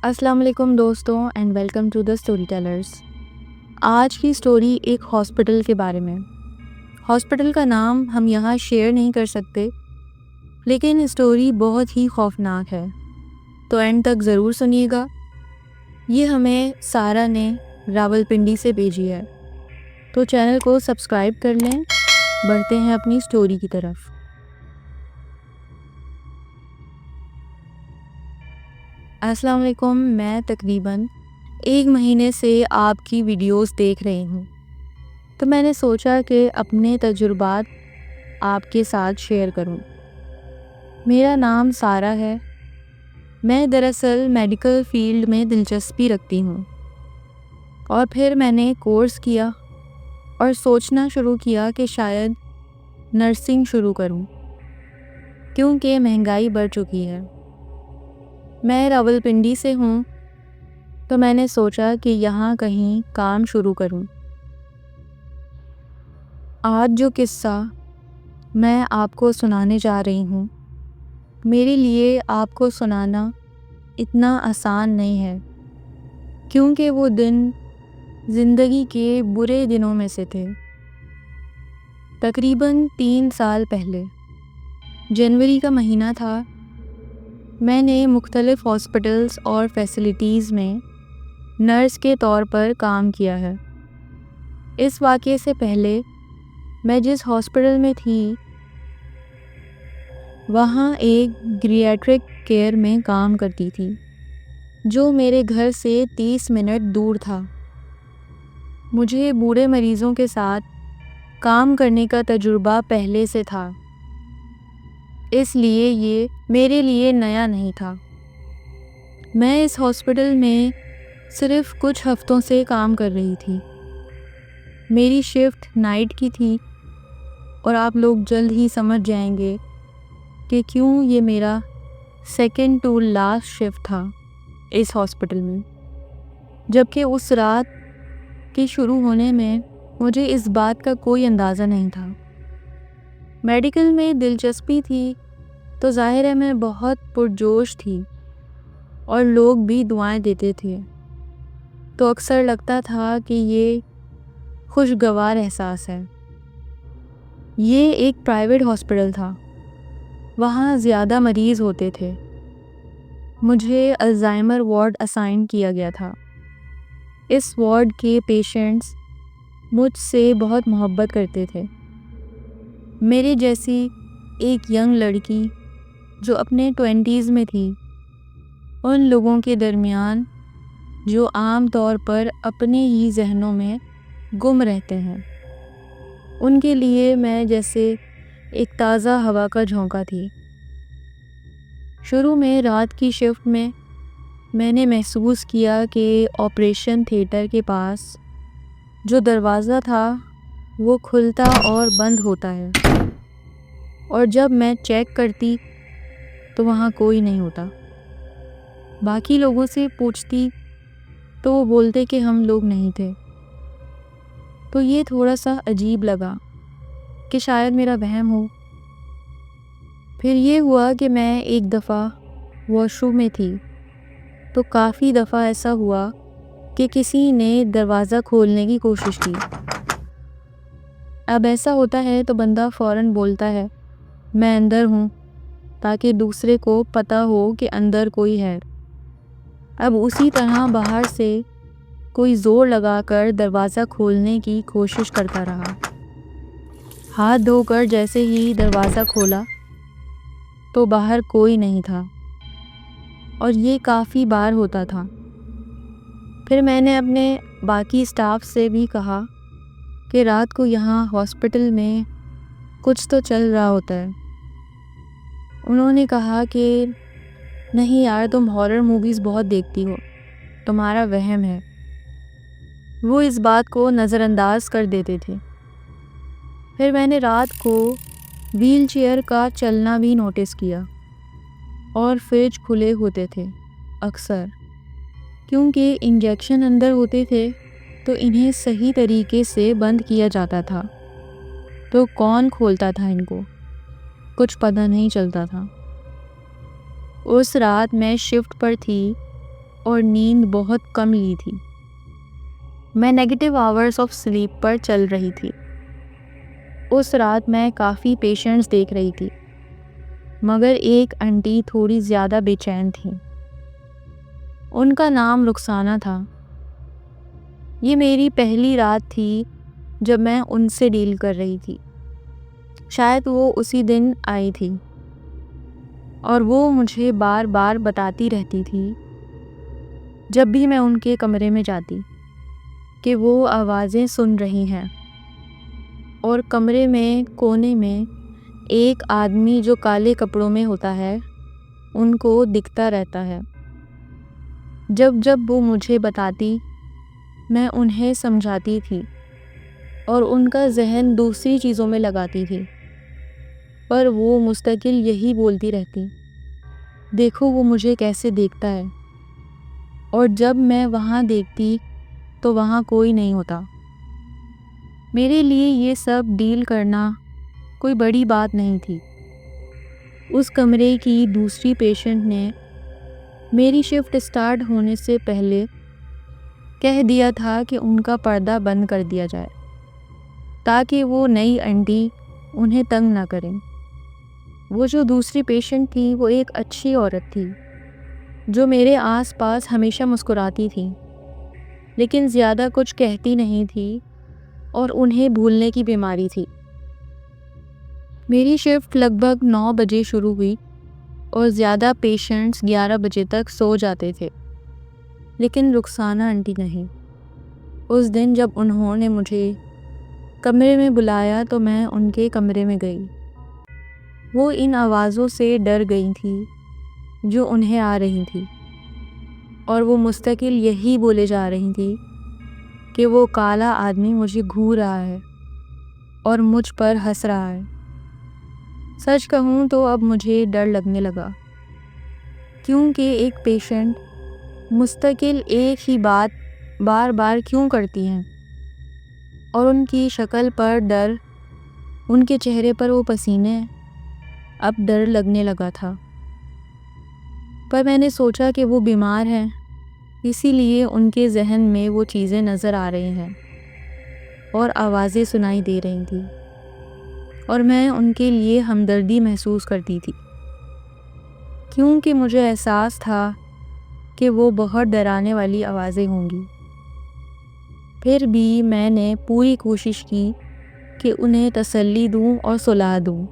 السلام علیکم دوستوں and welcome to the story tellers. آج کی اسٹوری ایک ہاسپٹل کے بارے میں۔ ہاسپٹل کا نام ہم یہاں شیئر نہیں کر سکتے، لیکن اسٹوری بہت ہی خوفناک ہے، تو اینڈ تک ضرور سنیے گا۔ یہ ہمیں سارا نے راولپنڈی سے بھیجی ہے، تو چینل کو سبسکرائب کر لیں۔ بڑھتے ہیں اپنی اسٹوری کی طرف۔ السلام علیکم، میں تقریباً 1 مہینے سے آپ کی ویڈیوز دیکھ رہی ہوں، تو میں نے سوچا کہ اپنے تجربات آپ کے ساتھ شیئر کروں۔ میرا نام سارا ہے۔ میں دراصل میڈیکل فیلڈ میں دلچسپی رکھتی ہوں، اور پھر میں نے کورس کیا اور سوچنا شروع کیا کہ شاید نرسنگ شروع کروں، کیونکہ مہنگائی بڑھ چکی ہے۔ میں راولپنڈی سے ہوں، تو میں نے سوچا کہ یہاں کہیں کام شروع کروں۔ آج جو قصہ میں آپ کو سنانے جا رہی ہوں، میرے لیے آپ کو سنانا اتنا آسان نہیں ہے، کیونکہ وہ دن زندگی کے برے دنوں میں سے تھے۔ تقریباً 3 سال پہلے جنوری کا مہینہ تھا۔ میں نے مختلف ہاسپٹلز اور فیسلٹیز میں نرس کے طور پر کام کیا ہے۔ اس واقعے سے پہلے میں جس ہاسپٹل میں تھی، وہاں ایک گریاٹرک کیئر میں کام کرتی تھی، جو میرے گھر سے 30 منٹ دور تھا۔ مجھے بوڑھے مریضوں کے ساتھ کام کرنے کا تجربہ پہلے سے تھا، اس لیے یہ میرے لیے نیا نہیں تھا۔ میں اس ہاسپٹل میں صرف کچھ ہفتوں سے کام کر رہی تھی۔ میری شفٹ نائٹ کی تھی، اور آپ لوگ جلد ہی سمجھ جائیں گے کہ کیوں یہ میرا سیکنڈ ٹو لاسٹ شفٹ تھا اس ہاسپٹل میں، جبکہ اس رات کے شروع ہونے میں مجھے اس بات کا کوئی اندازہ نہیں تھا۔ میڈیکل میں دلچسپی تھی تو ظاہر ہے میں بہت پرجوش تھی، اور لوگ بھی دعائیں دیتے تھے، تو اکثر لگتا تھا کہ یہ خوشگوار احساس ہے۔ یہ ایک پرائیویٹ ہاسپٹل تھا، وہاں زیادہ مریض ہوتے تھے۔ مجھے الزائمر وارڈ اسائن کیا گیا تھا۔ اس وارڈ کے پیشنٹس مجھ سے بہت محبت کرتے تھے۔ میرے جیسی ایک ینگ لڑکی جو اپنے 20s میں تھی، ان لوگوں کے درمیان جو عام طور پر اپنے ہی ذہنوں میں گم رہتے ہیں، ان کے لیے میں جیسے ایک تازہ ہوا کا جھونکا تھی۔ شروع میں رات کی شفٹ میں نے محسوس کیا کہ آپریشن تھیٹر کے پاس جو دروازہ تھا وہ کھلتا اور بند ہوتا ہے، اور جب میں چیک کرتی تو وہاں کوئی نہیں ہوتا۔ باقی لوگوں سے پوچھتی تو وہ بولتے کہ ہم لوگ نہیں تھے۔ تو یہ تھوڑا سا عجیب لگا کہ شاید میرا وہم ہو۔ پھر یہ ہوا کہ میں ایک دفعہ واش روم میں تھی، تو کافی دفعہ ایسا ہوا کہ کسی نے دروازہ کھولنے کی کوشش کی۔ اب ایسا ہوتا ہے تو بندہ فوراً بولتا ہے میں اندر ہوں، تاکہ دوسرے کو پتہ ہو کہ اندر کوئی ہے۔ اب اسی طرح باہر سے کوئی زور لگا کر دروازہ کھولنے کی کوشش کرتا رہا۔ ہاتھ دھو کر جیسے ہی دروازہ کھولا تو باہر کوئی نہیں تھا، اور یہ کافی بار ہوتا تھا۔ پھر میں نے اپنے باقی اسٹاف سے بھی کہا کہ رات کو یہاں ہاسپٹل میں کچھ تو چل رہا ہوتا ہے۔ انہوں نے کہا کہ نہیں یار، تم ہارر موویز بہت دیکھتی ہو، تمہارا وہم ہے۔ وہ اس بات کو نظر انداز کر دیتے تھے۔ پھر میں نے رات کو ویل چیئر کا چلنا بھی نوٹس کیا، اور فریج کھلے ہوتے تھے اکثر، کیونکہ انجیکشن اندر ہوتے تھے تو انہیں صحیح طریقے سے بند کیا جاتا تھا، تو کون کھولتا تھا ان کو، کچھ پتہ نہیں چلتا تھا۔ اس رات میں شفٹ پر تھی اور نیند بہت کم لی تھی۔ میں نیگیٹو آورز آف سلیپ پر چل رہی تھی۔ اس رات میں کافی پیشنٹس دیکھ رہی تھی، مگر ایک آنٹی تھوڑی زیادہ بے چین تھیں۔ ان کا نام رخسانہ تھا۔ یہ میری پہلی رات تھی جب میں ان سے ڈیل کر رہی تھی۔ شاید وہ اسی دن آئی تھی، اور وہ مجھے بار بار بتاتی رہتی تھی جب بھی میں ان کے کمرے میں جاتی کہ وہ آوازیں سن رہی ہیں، اور کمرے میں کونے میں ایک آدمی جو کالے کپڑوں میں ہوتا ہے ان کو دکھتا رہتا ہے۔ جب جب وہ مجھے بتاتی میں انہیں سمجھاتی تھی اور ان کا ذہن دوسری چیزوں میں لگاتی تھی، پر وہ مستقل یہی بولتی رہتی، دیکھو وہ مجھے کیسے دیکھتا ہے، اور جب میں وہاں دیکھتی تو وہاں کوئی نہیں ہوتا۔ میرے لیے یہ سب ڈیل کرنا کوئی بڑی بات نہیں تھی۔ اس کمرے کی دوسری پیشنٹ نے میری شفٹ سٹارٹ ہونے سے پہلے کہہ دیا تھا کہ ان کا پردہ بند کر دیا جائے تاکہ وہ نئی آنٹی انہیں تنگ نہ کریں۔ وہ جو دوسری پیشنٹ تھی وہ ایک اچھی عورت تھی جو میرے آس پاس ہمیشہ مسکراتی تھی، لیکن زیادہ کچھ کہتی نہیں تھی اور انہیں بھولنے کی بیماری تھی۔ میری شفٹ لگ بھگ 9 بجے شروع ہوئی اور زیادہ پیشنٹس 11 بجے تک سو جاتے تھے، لیکن رخسانہ آنٹی نہیں۔ اس دن جب انہوں نے مجھے کمرے میں بلایا تو میں ان کے کمرے میں گئی۔ وہ ان آوازوں سے ڈر گئی تھی جو انہیں آ رہی تھی، اور وہ مستقل یہی بولے جا رہی تھی کہ وہ کالا آدمی مجھے گھور رہا ہے اور مجھ پر ہنس رہا ہے۔ سچ کہوں تو اب مجھے ڈر لگنے لگا، کیونکہ ایک پیشنٹ مستقل ایک ہی بات بار بار کیوں کرتی ہیں، اور ان کی شکل پر ڈر، ان کے چہرے پر وہ پسینے۔ اب ڈر لگنے لگا تھا، پر میں نے سوچا کہ وہ بیمار ہیں، اسی لیے ان کے ذہن میں وہ چیزیں نظر آ رہی ہیں اور آوازیں سنائی دے رہی تھیں، اور میں ان کے لیے ہمدردی محسوس کرتی تھی، کیونکہ مجھے احساس تھا کہ وہ بہت ڈرانے والی آوازیں ہوں گی۔ پھر بھی میں نے پوری کوشش کی کہ انہیں تسلی دوں اور سلا دوں۔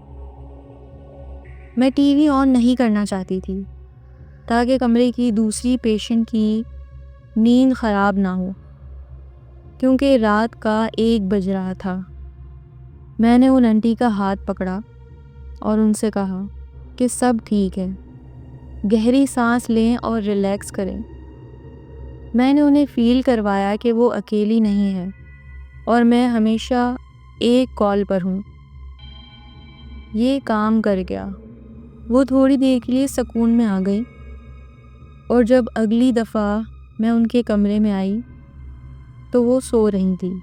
میں ٹی وی آن نہیں کرنا چاہتی تھی تاکہ کمرے کی دوسری پیشنٹ کی نیند خراب نہ ہو، کیونکہ رات کا 1 بج رہا تھا۔ میں نے ان آنٹی کا ہاتھ پکڑا اور ان سے کہا کہ سب ٹھیک ہے، گہری سانس لیں اور ریلیکس کریں۔ میں نے انہیں فیل کروایا کہ وہ اکیلی نہیں ہے اور میں ہمیشہ ایک کال پر ہوں۔ یہ کام کر گیا۔ وہ تھوڑی دیر کے لیے سکون میں آ گئی، اور جب اگلی دفعہ میں ان کے کمرے میں آئی تو وہ سو رہی تھی۔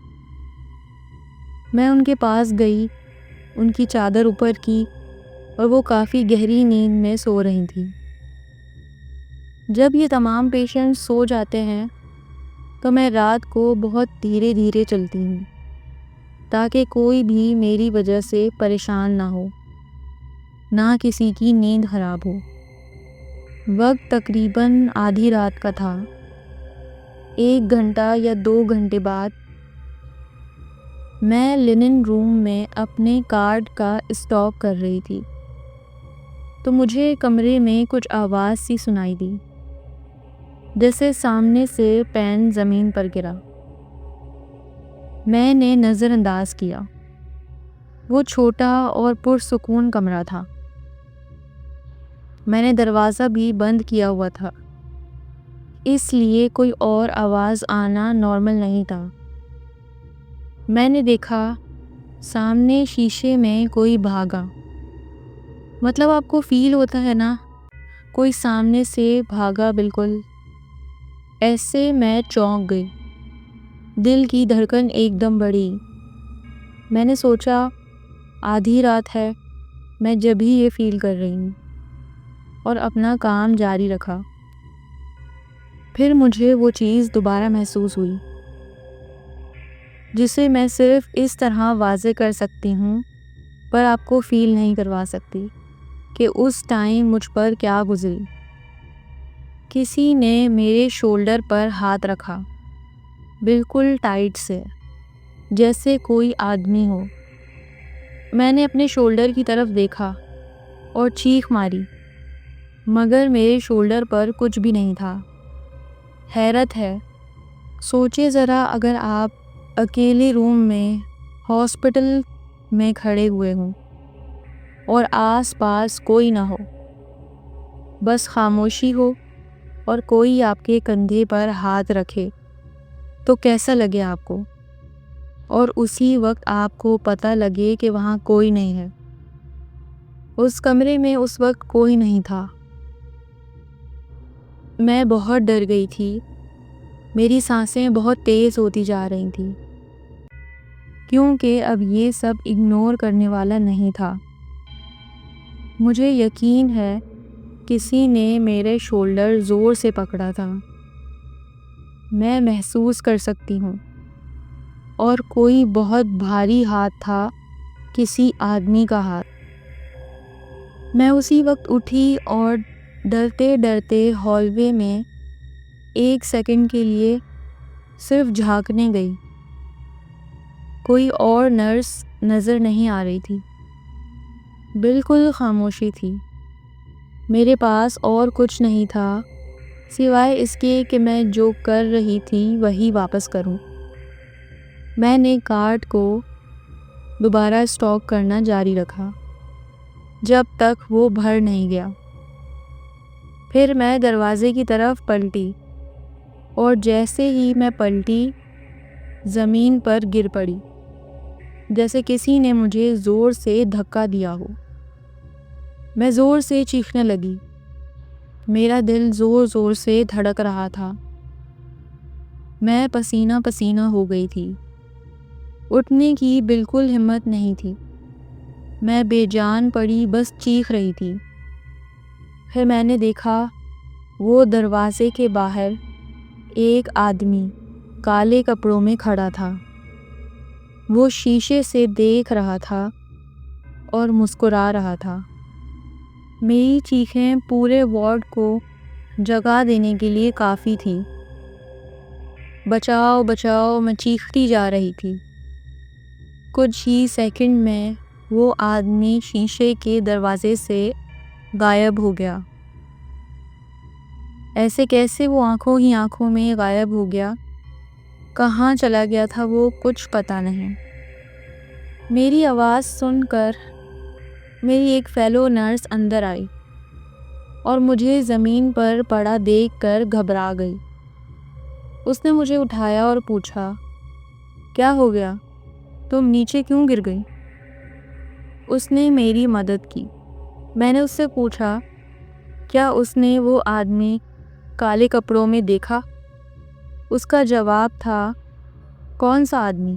میں ان کے پاس گئی، ان کی چادر اوپر کی، اور وہ کافی گہری نیند میں سو رہی تھی۔ جب یہ تمام پیشنٹ سو جاتے ہیں تو میں رات کو بہت دھیرے دھیرے چلتی ہوں تاکہ کوئی بھی میری وجہ سے پریشان نہ ہو، نہ کسی کی نیند خراب ہو۔ وقت تقریباً آدھی رات کا تھا۔ 1 گھنٹہ یا 2 گھنٹے بعد میں لنن روم میں اپنے کارڈ کا اسٹاک کر رہی تھی تو مجھے کمرے میں کچھ آواز سی سنائی دی، جیسے سامنے سے پین زمین پر گرا۔ میں نے نظر انداز کیا۔ وہ چھوٹا اور پرسکون کمرہ تھا۔ میں نے دروازہ بھی بند کیا ہوا تھا، اس لیے کوئی اور آواز آنا نارمل نہیں تھا۔ میں نے دیکھا سامنے شیشے میں کوئی بھاگا، مطلب آپ کو فیل ہوتا ہے نا، کوئی سامنے سے بھاگا بالکل ایسے۔ میں چونک گئی، دل کی دھڑکن ایک دم بڑھی۔ میں نے سوچا آدھی رات ہے، میں جب ہی یہ فیل کر رہی ہوں، اور اپنا کام جاری رکھا۔ پھر مجھے وہ چیز دوبارہ محسوس ہوئی جسے میں صرف اس طرح واضح کر سکتی ہوں پر آپ کو فیل نہیں کروا سکتی کہ اس ٹائم مجھ پر کیا گزری۔ کسی نے میرے شولڈر پر ہاتھ رکھا، بالکل ٹائٹ سے، جیسے کوئی آدمی ہو۔ میں نے اپنے شولڈر کی طرف دیکھا اور چیخ ماری، مگر میرے شولڈر پر کچھ بھی نہیں تھا۔ حیرت ہے، سوچے ذرا، اگر آپ اکیلے روم میں ہاسپٹل میں کھڑے ہوئے ہوں اور آس پاس کوئی نہ ہو، بس خاموشی ہو اور کوئی آپ کے کندھے پر ہاتھ رکھے تو کیسا لگے آپ کو؟ اور اسی وقت آپ کو پتہ لگے کہ وہاں کوئی نہیں ہے۔ اس کمرے میں اس وقت کوئی نہیں تھا۔ میں بہت ڈر گئی تھی، میری سانسیں بہت تیز ہوتی جا رہی تھیں، کیونکہ اب یہ سب اگنور کرنے والا نہیں تھا۔ مجھے یقین ہے کسی نے میرے شولڈر زور سے پکڑا تھا، میں محسوس کر سکتی ہوں، اور کوئی بہت بھاری ہاتھ تھا، کسی آدمی کا ہاتھ۔ میں اسی وقت اٹھی اور ڈرتے ڈرتے ہال وے میں 1 سیکنڈ کے لیے صرف جھانکنے گئی۔ کوئی اور نرس نظر نہیں آ رہی تھی، بالکل خاموشی تھی۔ میرے پاس اور کچھ نہیں تھا سوائے اس کے کہ میں جو کر رہی تھی وہی واپس کروں۔ میں نے کارٹ کو دوبارہ اسٹاک کرنا جاری رکھا جب تک وہ بھر نہیں گیا۔ پھر میں دروازے کی طرف پلٹی، اور جیسے ہی میں پلٹی، زمین پر گر پڑی، جیسے کسی نے مجھے زور سے دھکا دیا ہو۔ میں زور سے چیخنے لگی، میرا دل زور زور سے دھڑک رہا تھا، میں پسینہ پسینہ ہو گئی تھی، اٹھنے کی بالکل ہمت نہیں تھی، میں بے جان پڑی، بس چیخ رہی تھی۔ پھر میں نے دیکھا وہ دروازے کے باہر ایک آدمی کالے کپڑوں میں کھڑا تھا۔ وہ شیشے سے دیکھ رہا تھا اور مسکرا رہا تھا۔ میری چیخیں پورے وارڈ کو جگا دینے کے لیے کافی تھی۔ بچاؤ بچاؤ، میں چیختی جا رہی تھی۔ کچھ ہی سیکنڈ میں وہ آدمی شیشے کے دروازے سے غائب ہو گیا۔ ایسے کیسے وہ آنکھوں ہی آنکھوں میں غائب ہو گیا؟ کہاں چلا گیا تھا وہ، کچھ پتہ نہیں۔ میری آواز سن کر میری ایک فیلو نرس اندر آئی اور مجھے زمین پر پڑا دیکھ کر گھبرا گئی۔ اس نے مجھے اٹھایا اور پوچھا، کیا ہو گیا؟ تم نیچے کیوں گر گئی؟ اس نے میری مدد کی۔ میں نے اس سے پوچھا، کیا اس نے وہ آدمی کالے کپڑوں میں دیکھا؟ اس کا جواب تھا، کون سا آدمی؟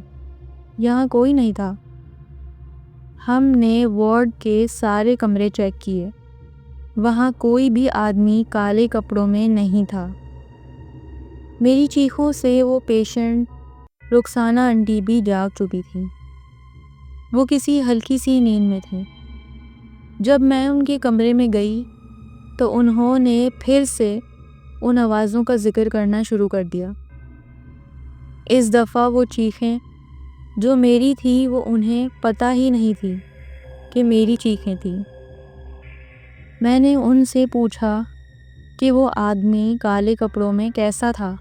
یہاں کوئی نہیں تھا۔ ہم نے وارڈ کے سارے کمرے چیک کیے، وہاں کوئی بھی آدمی کالے کپڑوں میں نہیں تھا۔ میری چیخوں سے وہ پیشنٹ رخسانہ آنٹی بھی جاگ چکی تھی، وہ کسی ہلکی سی نیند میں تھی۔ جب میں ان کے کمرے میں گئی تو انہوں نے پھر سے ان آوازوں کا ذکر کرنا شروع کر دیا۔ اس دفعہ وہ چیخیں جو میری تھی وہ انہیں پتہ ہی نہیں تھی کہ میری چیخیں تھیں۔ میں نے ان سے پوچھا کہ وہ آدمی کالے کپڑوں میں کیسا تھا؟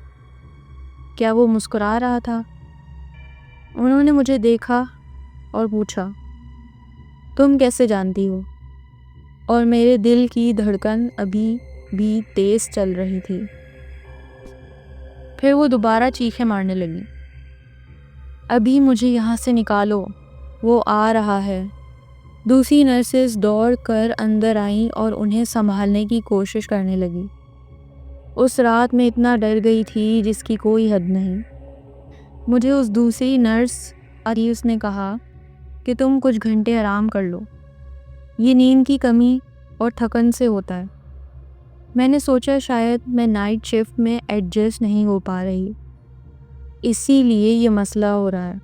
کیا وہ مسکرا رہا تھا؟ انہوں نے مجھے دیکھا اور پوچھا، تم کیسے جانتی ہو؟ اور میرے دل کی دھڑکن ابھی بھی تیز چل رہی تھی۔ پھر وہ دوبارہ چیخیں مارنے لگی، ابھی مجھے یہاں سے نکالو، وہ آ رہا ہے۔ دوسری نرسز دوڑ کر اندر آئیں اور انہیں سنبھالنے کی کوشش کرنے لگی۔ اس رات میں اتنا ڈر گئی تھی جس کی کوئی حد نہیں۔ مجھے اس دوسری نرس اریس نے کہا کہ تم کچھ گھنٹے آرام کر لو، یہ نیند کی کمی اور تھکن سے ہوتا ہے۔ میں نے سوچا شاید میں نائٹ شفٹ میں ایڈجسٹ نہیں ہو پا رہی، اسی لیے یہ مسئلہ ہو رہا ہے۔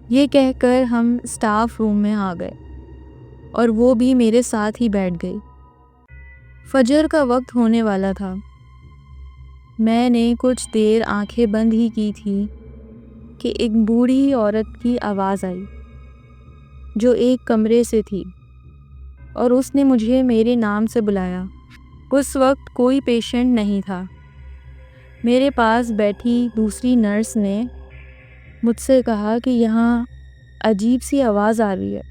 یہ کہہ کر ہم اسٹاف روم میں آ گئے اور وہ بھی میرے ساتھ ہی بیٹھ گئی۔ فجر کا وقت ہونے والا تھا۔ میں نے کچھ دیر آنکھیں بند ہی کی تھی کہ ایک بوڑھی عورت کی آواز آئی جو ایک کمرے سے تھی، اور اس نے مجھے میرے نام سے بلایا۔ اس وقت کوئی پیشنٹ نہیں تھا۔ میرے پاس بیٹھی دوسری نرس نے مجھ سے کہا کہ یہاں عجیب سی آواز آ رہی ہے۔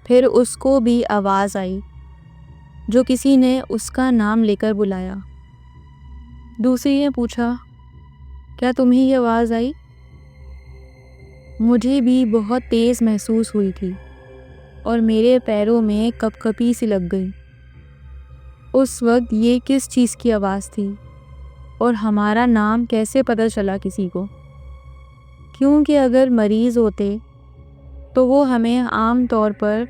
پھر اس کو بھی آواز آئی جو کسی نے اس کا نام لے کر بلایا۔ دوسری نے پوچھا، کیا تمہیں یہ آواز آئی؟ مجھے بھی بہت تیز محسوس ہوئی تھی اور میرے پیروں میں کپ کپی سی لگ گئی۔ اس وقت یہ کس چیز کی آواز تھی اور ہمارا نام کیسے پتہ چلا کسی کو؟ کیونکہ اگر مریض ہوتے تو وہ ہمیں عام طور پر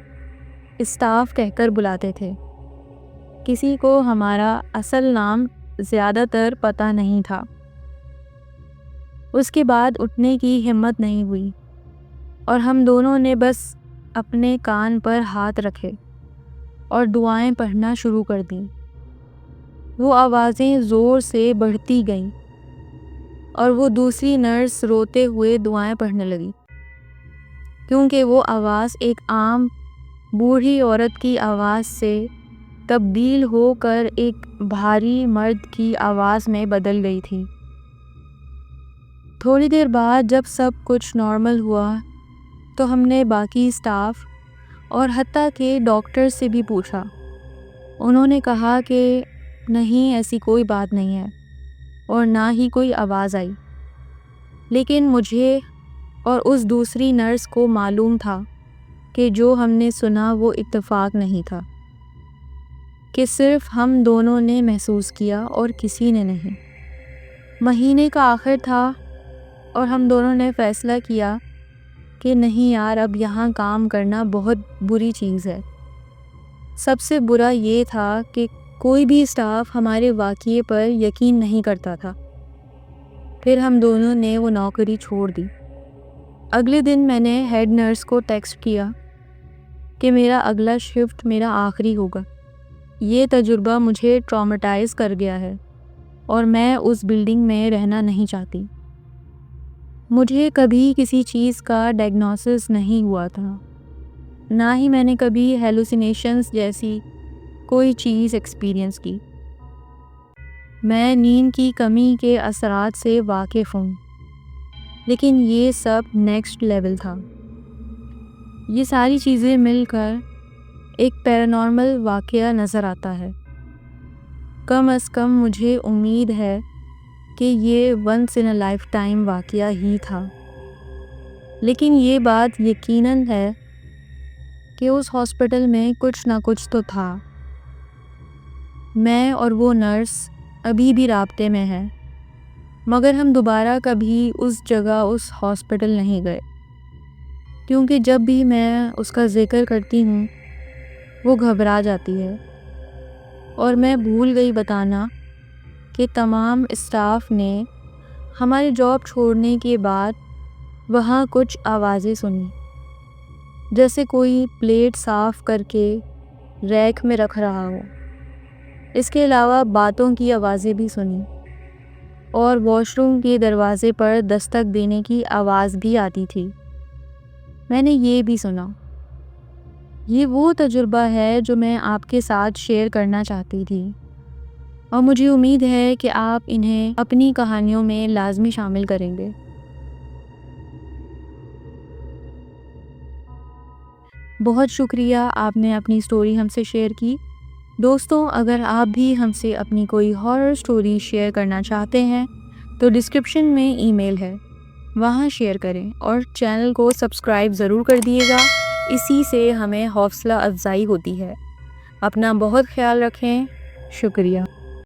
اسٹاف کہہ کر بلاتے تھے۔ کسی کو ہمارا اصل نام زیادہ تر پتہ نہیں تھا۔ اس کے بعد اٹھنے کی ہمت نہیں ہوئی اور ہم دونوں نے بس اپنے کان پر ہاتھ رکھے اور دعائیں پڑھنا شروع کر دیں۔ وہ آوازیں زور سے بڑھتی گئیں اور وہ دوسری نرس روتے ہوئے دعائیں پڑھنے لگی، کیونکہ وہ آواز ایک عام بوڑھی عورت کی آواز سے تبدیل ہو کر ایک بھاری مرد کی آواز میں بدل گئی تھی۔ تھوڑی دیر بعد جب سب کچھ نارمل ہوا تو ہم نے باقی اسٹاف اور حتیٰ کہ ڈاکٹر سے بھی پوچھا۔ انہوں نے کہا کہ نہیں، ایسی کوئی بات نہیں ہے اور نہ ہی کوئی آواز آئی۔ لیکن مجھے اور اس دوسری نرس کو معلوم تھا کہ جو ہم نے سنا وہ اتفاق نہیں تھا، کہ صرف ہم دونوں نے محسوس کیا اور کسی نے نہیں۔ مہینے کا آخر تھا اور ہم دونوں نے فیصلہ کیا کہ نہیں یار، اب یہاں کام کرنا بہت بری چیز ہے۔ سب سے برا یہ تھا کہ کوئی بھی اسٹاف ہمارے واقعے پر یقین نہیں کرتا تھا۔ پھر ہم دونوں نے وہ نوکری چھوڑ دی۔ اگلے دن میں نے ہیڈ نرس کو ٹیکسٹ کیا کہ میرا اگلا شفٹ میرا آخری ہوگا۔ یہ تجربہ مجھے ٹرامیٹائز کر گیا ہے اور میں اس بلڈنگ میں رہنا نہیں چاہتی۔ مجھے کبھی کسی چیز کا ڈائگنوسس نہیں ہوا تھا، نہ ہی میں نے کبھی ہیلوسینیشنز جیسی کوئی چیز ایکسپیرئنس کی۔ میں نیند کی کمی کے اثرات سے واقف ہوں، لیکن یہ سب نیکسٹ لیول تھا۔ یہ ساری چیزیں مل کر ایک پیرانارمل واقعہ نظر آتا ہے۔ کم از کم مجھے امید ہے کہ یہ once in a lifetime واقعہ ہی تھا، لیکن یہ بات یقیناً ہے کہ اس ہاسپٹل میں کچھ نہ کچھ تو تھا۔ میں اور وہ نرس ابھی بھی رابطے میں ہیں، مگر ہم دوبارہ کبھی اس جگہ، اس ہاسپٹل نہیں گئے، کیونکہ جب بھی میں اس کا ذکر کرتی ہوں وہ گھبرا جاتی ہے، اور میں بھول گئی بتانا کہ تمام اسٹاف نے ہماری جاب چھوڑنے کے بعد وہاں کچھ آوازیں سنی، جیسے کوئی پلیٹ صاف کر کے ریک میں رکھ رہا ہو۔ اس کے علاوہ باتوں کی آوازیں بھی سنی اور واش روم کے دروازے پر دستک دینے کی آواز بھی آتی تھی۔ میں نے یہ بھی سنا۔ یہ وہ تجربہ ہے جو میں آپ کے ساتھ شیئر کرنا چاہتی تھی، اور مجھے امید ہے کہ آپ انہیں اپنی کہانیوں میں لازمی شامل کریں گے۔ بہت شکریہ، آپ نے اپنی سٹوری ہم سے شیئر کی۔ دوستوں، اگر آپ بھی ہم سے اپنی کوئی ہارر سٹوری شیئر کرنا چاہتے ہیں تو ڈسکرپشن میں ای میل ہے، وہاں شیئر کریں اور چینل کو سبسکرائب ضرور کر دیے گا، اسی سے ہمیں حوصلہ افزائی ہوتی ہے۔ اپنا بہت خیال رکھیں، شکریہ۔